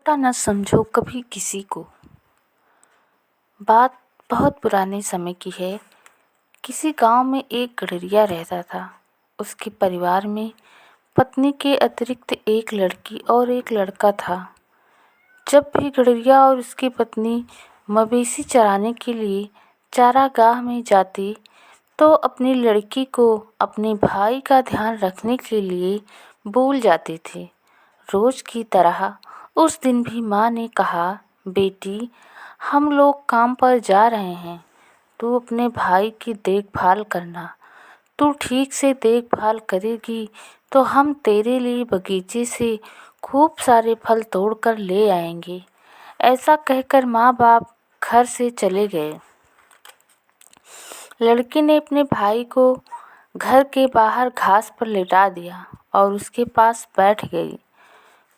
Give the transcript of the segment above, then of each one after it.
छोटा न समझो कभी किसी को। बात बहुत पुराने समय की है। किसी गांव में एक गडरिया रहता था। उसके परिवार में पत्नी के अतिरिक्त एक लड़की और एक लड़का था। जब भी गडरिया और उसकी पत्नी मवेशी चराने के लिए चारागाह में जाती तो अपनी लड़की को अपने भाई का ध्यान रखने के लिए भूल जाते थे। रोज की तरह उस दिन भी माँ ने कहा, बेटी, हम लोग काम पर जा रहे हैं, तू अपने भाई की देखभाल करना। तू ठीक से देखभाल करेगी तो हम तेरे लिए बगीचे से खूब सारे फल तोड़ कर ले आएंगे। ऐसा कहकर माँ बाप घर से चले गए। लड़की ने अपने भाई को घर के बाहर घास पर लिटा दिया और उसके पास बैठ गई।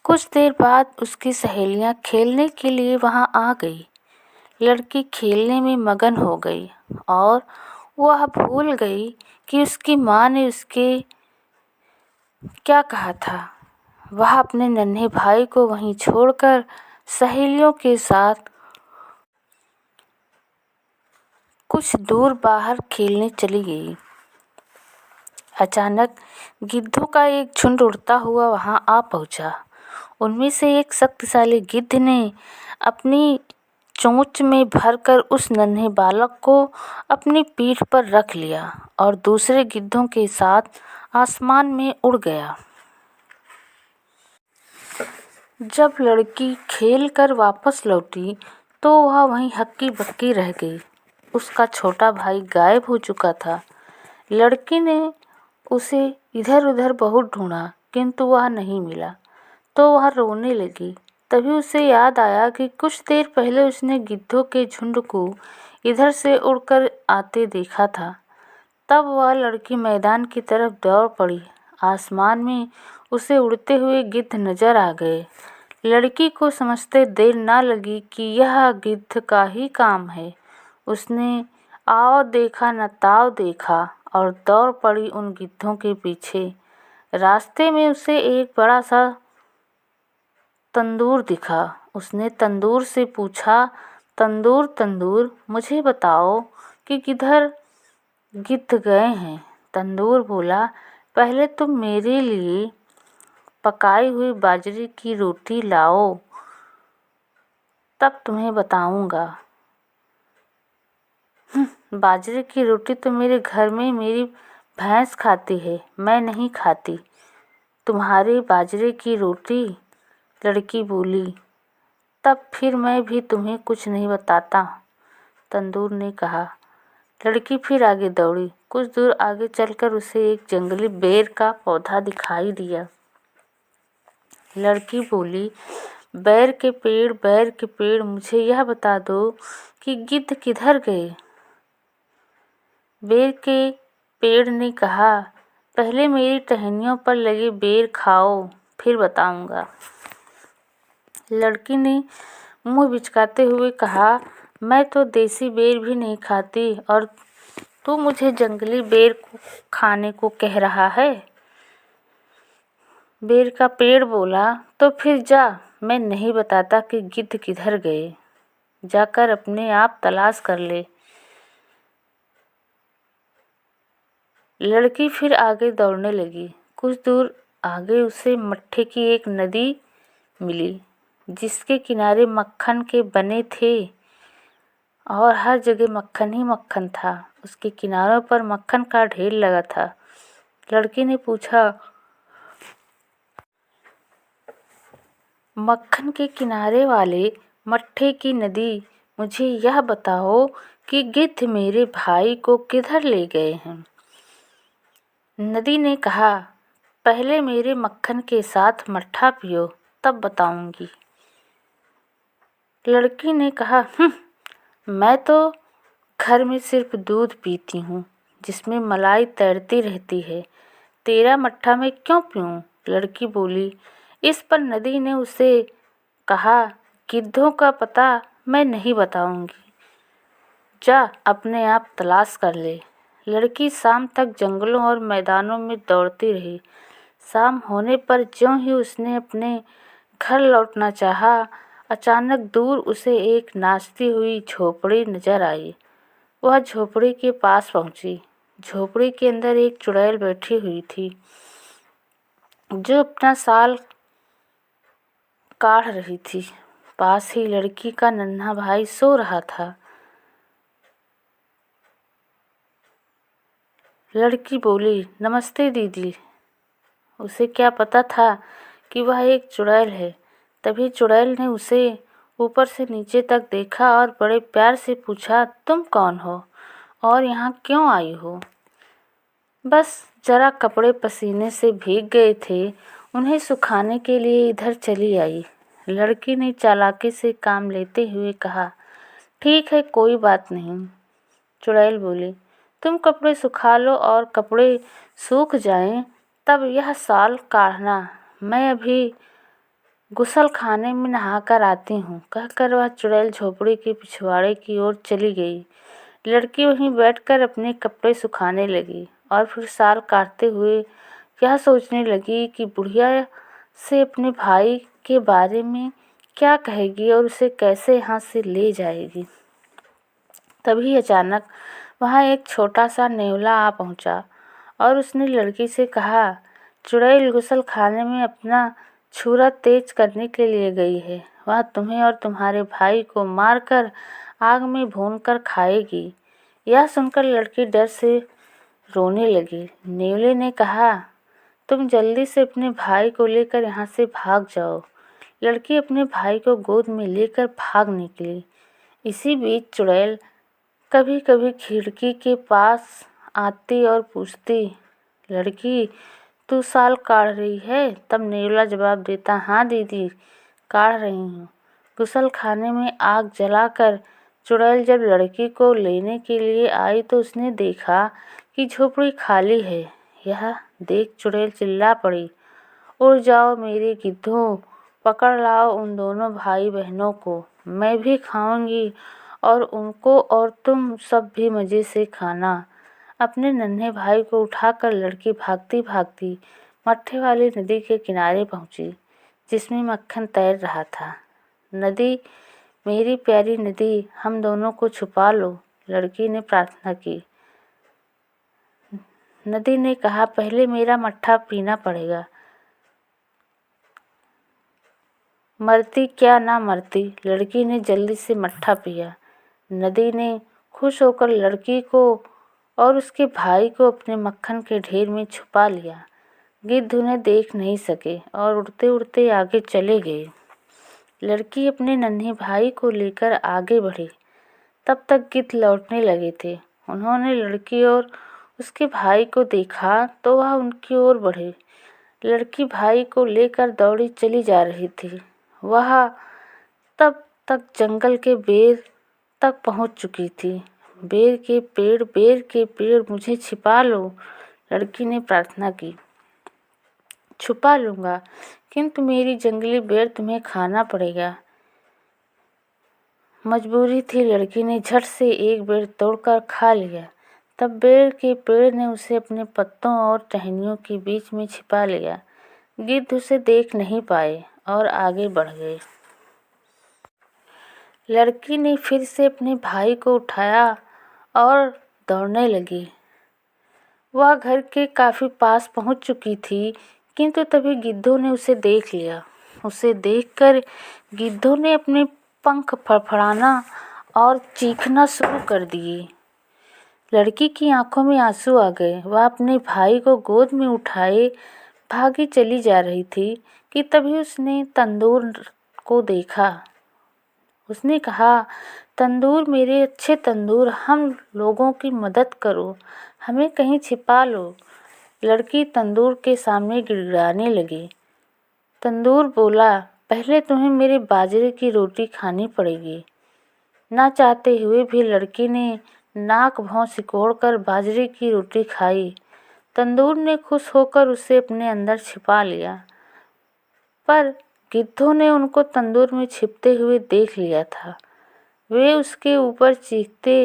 कुछ देर बाद उसकी सहेलियां खेलने के लिए वहां आ गई। लड़की खेलने में मगन हो गई और वह भूल गई कि उसकी माँ ने उसके क्या कहा था। वह अपने नन्हे भाई को वहीं छोड़कर सहेलियों के साथ कुछ दूर बाहर खेलने चली गई। अचानक गिद्धों का एक झुंड उड़ता हुआ वहां आ पहुंचा। उनमें से एक शक्तिशाली गिद्ध ने अपनी चोंच में भरकर उस नन्हे बालक को अपनी पीठ पर रख लिया और दूसरे गिद्धों के साथ आसमान में उड़ गया। जब लड़की खेल कर वापस लौटी तो वह वहीं हक्की बक्की रह गई। उसका छोटा भाई गायब हो चुका था। लड़की ने उसे इधर उधर बहुत ढूंढा किंतु वह नहीं मिला तो वह रोने लगी। तभी उसे याद आया कि कुछ देर पहले उसने गिद्धों के झुंड को इधर से उड़कर आते देखा था। तब वह लड़की मैदान की तरफ दौड़ पड़ी। आसमान में उसे उड़ते हुए गिद्ध नजर आ गए। लड़की को समझते देर ना लगी कि यह गिद्ध का ही काम है। उसने आओ देखा न ताव देखा और दौड़ पड़ी उन गिद्धों के पीछे। रास्ते में उसे एक बड़ा सा तंदूर दिखा। उसने तंदूर से पूछा, तंदूर तंदूर, मुझे बताओ कि किधर गिद्ध गए हैं। तंदूर बोला, पहले तुम मेरे लिए पकाई हुई बाजरे की रोटी लाओ, तब तुम्हें बताऊंगा। बाजरे की रोटी तो मेरे घर में मेरी भैंस खाती है, मैं नहीं खाती। तुम्हारी बाजरे की रोटी? लड़की बोली, तब फिर मैं भी तुम्हें कुछ नहीं बताता, तंदूर ने कहा। लड़की फिर आगे दौड़ी। कुछ दूर आगे चलकर उसे एक जंगली बेर का पौधा दिखाई दिया। लड़की बोली, बैर के पेड़, मुझे यह बता दो कि गिद्ध किधर गए। बेर के पेड़ ने कहा, पहले मेरी टहनियों पर लगे बेर खाओ, फिर बताऊंगा। लड़की ने मुंह बिचकाते हुए कहा, मैं तो देसी बेर भी नहीं खाती और तू मुझे जंगली बेर को खाने को कह रहा है। बेर का पेड़ बोला, तो फिर जा, मैं नहीं बताता कि गिद्ध किधर गए, जाकर अपने आप तलाश कर ले। लड़की फिर आगे दौड़ने लगी। कुछ दूर आगे उसे मट्ठे की एक नदी मिली जिसके किनारे मक्खन के बने थे और हर जगह मक्खन ही मक्खन था। उसके किनारों पर मक्खन का ढेर लगा था। लड़की ने पूछा, मक्खन के किनारे वाले मट्ठे की नदी, मुझे यह बताओ कि गिद्ध मेरे भाई को किधर ले गए हैं। नदी ने कहा, पहले मेरे मक्खन के साथ मट्ठा पियो, तब बताऊंगी। लड़की ने कहा, मैं तो घर में सिर्फ दूध पीती हूँ जिसमें मलाई तैरती रहती है, तेरा मट्ठा मैं क्यों पीऊँ। लड़की बोली। इस पर नदी ने उसे कहा, गिद्धों का पता मैं नहीं बताऊंगी, जा अपने आप तलाश कर ले। लड़की शाम तक जंगलों और मैदानों में दौड़ती रही। शाम होने पर ज्यों ही उसने अपने घर लौटना चाहा, अचानक दूर उसे एक नाचती हुई झोपड़ी नजर आई। वह झोपड़ी के पास पहुंची। झोपड़ी के अंदर एक चुड़ैल बैठी हुई थी जो अपना साल काढ़ रही थी। पास ही लड़की का नन्हा भाई सो रहा था। लड़की बोली, नमस्ते दीदी। उसे क्या पता था कि वह एक चुड़ैल है। तभी चुड़ैल ने उसे ऊपर से नीचे तक देखा और बड़े प्यार से पूछा, तुम कौन हो और यहाँ क्यों आई हो? बस जरा कपड़े पसीने से भीग गए थे, उन्हें सुखाने के लिए इधर चली आई। लड़की ने चालाकी से काम लेते हुए कहा, ठीक है, कोई बात नहीं। चुड़ैल बोली, तुम कपड़े सुखा लो और कपड़े सूख जाएं तब यह साल काढ़ना। मैं अभी गुसल खाने में नहाकर आती हूँ। कहकर वह चुड़ैल झोपड़ी के पिछवाड़े की ओर चली गई। लड़की वहीं बैठकर अपने कपड़े सुखाने लगी और फिर साल काटते हुए यह सोचने लगी कि बुढ़िया से अपने भाई के बारे में क्या कहेगी और उसे कैसे यहाँ से ले जाएगी। तभी अचानक वहाँ एक छोटा सा नेवला आ पहुँचा और उसने लड़की से कहा, चुड़ैल गुसल खाने में अपना छुरा तेज करने के लिए गई है। वह तुम्हें और तुम्हारे भाई को मारकर आग में भूनकर खाएगी। यह सुनकर लड़की डर से रोने लगी। नेवले ने कहा, तुम जल्दी से अपने भाई को लेकर यहाँ से भाग जाओ। लड़की अपने भाई को गोद में लेकर भाग निकली। इसी बीच चुड़ैल कभी कभी खिड़की के पास आती और पूछती, लड़की तू साल काढ़ रही है? तब नेवला जवाब देता, हाँ दीदी, काढ़ रही हूँ। गुसल खाने में आग जलाकर चुड़ैल जब लड़की को लेने के लिए आई तो उसने देखा कि झोपड़ी खाली है। यह देख चुड़ैल चिल्ला पड़ी, उड़ जाओ मेरे गिद्धों, पकड़ लाओ उन दोनों भाई बहनों को, मैं भी खाऊंगी और उनको और तुम सब भी मज़े से खाना। अपने नन्हे भाई को उठाकर लड़की भागती भागती मट्ठे वाली नदी के किनारे पहुंची जिसमें मक्खन तैर रहा था। नदी, मेरी प्यारी नदी, हम दोनों को छुपा लो, लड़की ने प्रार्थना की। नदी ने कहा, पहले मेरा मट्ठा पीना पड़ेगा। मरती क्या ना मरती, लड़की ने जल्दी से मट्ठा पिया। नदी ने खुश होकर लड़की को और उसके भाई को अपने मक्खन के ढेर में छुपा लिया। गिद्ध उन्हें देख नहीं सके और उड़ते उड़ते आगे चले गए। लड़की अपने नन्हे भाई को लेकर आगे बढ़ी। तब तक गिद्ध लौटने लगे थे। उन्होंने लड़की और उसके भाई को देखा तो वह उनकी ओर बढ़े। लड़की भाई को लेकर दौड़ी चली जा रही थी। वह तब तक जंगल के बेर तक पहुंच चुकी थी। बेर के पेड़ मुझे छिपा लो, लड़की ने प्रार्थना की। छुपा लूँगा, किंतु मेरी जंगली बेर तुम्हें खाना पड़ेगा। मजबूरी थी। लड़की ने झट से एक बेर तोड़कर खा लिया। तब बेर के पेड़ ने उसे अपने पत्तों और टहनियों के बीच में छिपा लिया। गिद्ध उसे देख नहीं पाए और आगे बढ़ गए। लड़की ने फिर से अपने भाई को उठाया और दौड़ने लगी। वह घर के काफ़ी पास पहुंच चुकी थी, किंतु तभी गिद्धों ने उसे देख लिया। उसे देखकर गिद्धों ने अपने पंख फड़फड़ाना और चीखना शुरू कर दिए। लड़की की आंखों में आंसू आ गए। वह अपने भाई को गोद में उठाए भागी चली जा रही थी कि तभी उसने तंदूर को देखा। उसने कहा, तंदूर, मेरे अच्छे तंदूर, हम लोगों की मदद करो, हमें कहीं छिपा लो। लड़की तंदूर के सामने गिड़गिड़ाने लगी। तंदूर बोला, पहले तुम्हें मेरे बाजरे की रोटी खानी पड़ेगी। ना चाहते हुए भी लड़की ने नाक भौं सिकोड़कर बाजरे की रोटी खाई। तंदूर ने खुश होकर उसे अपने अंदर छिपा लिया, पर गिद्धों ने उनको तंदूर में छिपते हुए देख लिया था। वे उसके ऊपर चीखते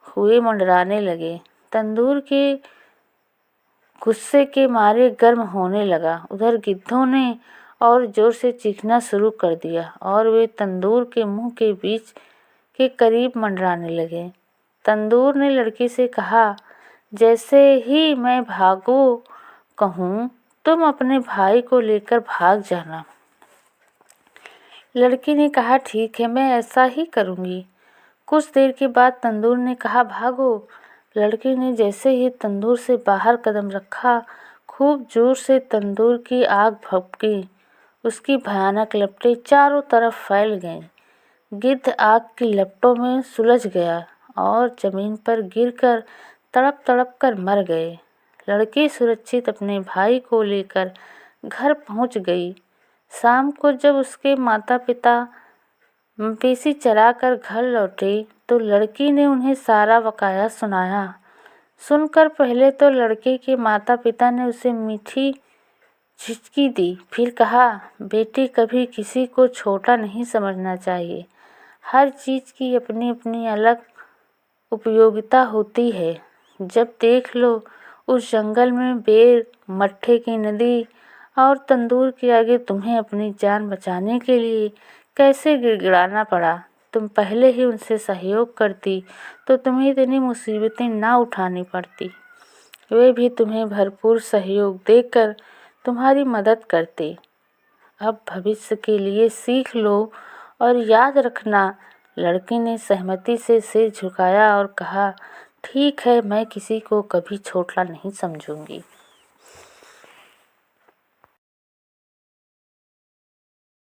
हुए मंडराने लगे। तंदूर के गुस्से के मारे गर्म होने लगा। उधर गिद्धों ने और ज़ोर से चीखना शुरू कर दिया और वे तंदूर के मुंह के बीच के करीब मंडराने लगे। तंदूर ने लड़की से कहा, जैसे ही मैं भागो कहूँ तुम अपने भाई को लेकर भाग जाना। लड़की ने कहा, ठीक है, मैं ऐसा ही करूँगी। कुछ देर के बाद तंदूर ने कहा, भागो। लड़की ने जैसे ही तंदूर से बाहर कदम रखा, खूब जोर से तंदूर की आग भभकी। उसकी भयानक लपटें चारों तरफ फैल गईं। गिद्ध आग की लपटों में सुलझ गया और जमीन पर गिरकर तड़प तड़प कर मर गए। लड़की सुरक्षित अपने भाई को लेकर घर पहुंच गई। शाम को जब उसके माता पिता मवेशी चराकर घर लौटे तो लड़की ने उन्हें सारा वाकया सुनाया। सुनकर पहले तो लड़के के माता पिता ने उसे मीठी झिटकी दी, फिर कहा, बेटी, कभी किसी को छोटा नहीं समझना चाहिए। हर चीज़ की अपनी अपनी अलग उपयोगिता होती है। जब देख लो उस जंगल में बेर, मट्ठे की नदी और तंदूर के आगे तुम्हें अपनी जान बचाने के लिए कैसे गिड़गिड़ाना पड़ा। तुम पहले ही उनसे सहयोग करती तो तुम्हें इतनी मुसीबतें ना उठानी पड़ती। वे भी तुम्हें भरपूर सहयोग देकर तुम्हारी मदद करते। अब भविष्य के लिए सीख लो और याद रखना। लड़की ने सहमति से सिर झुकाया और कहा, ठीक है, मैं किसी को कभी छोटा नहीं समझूंगी।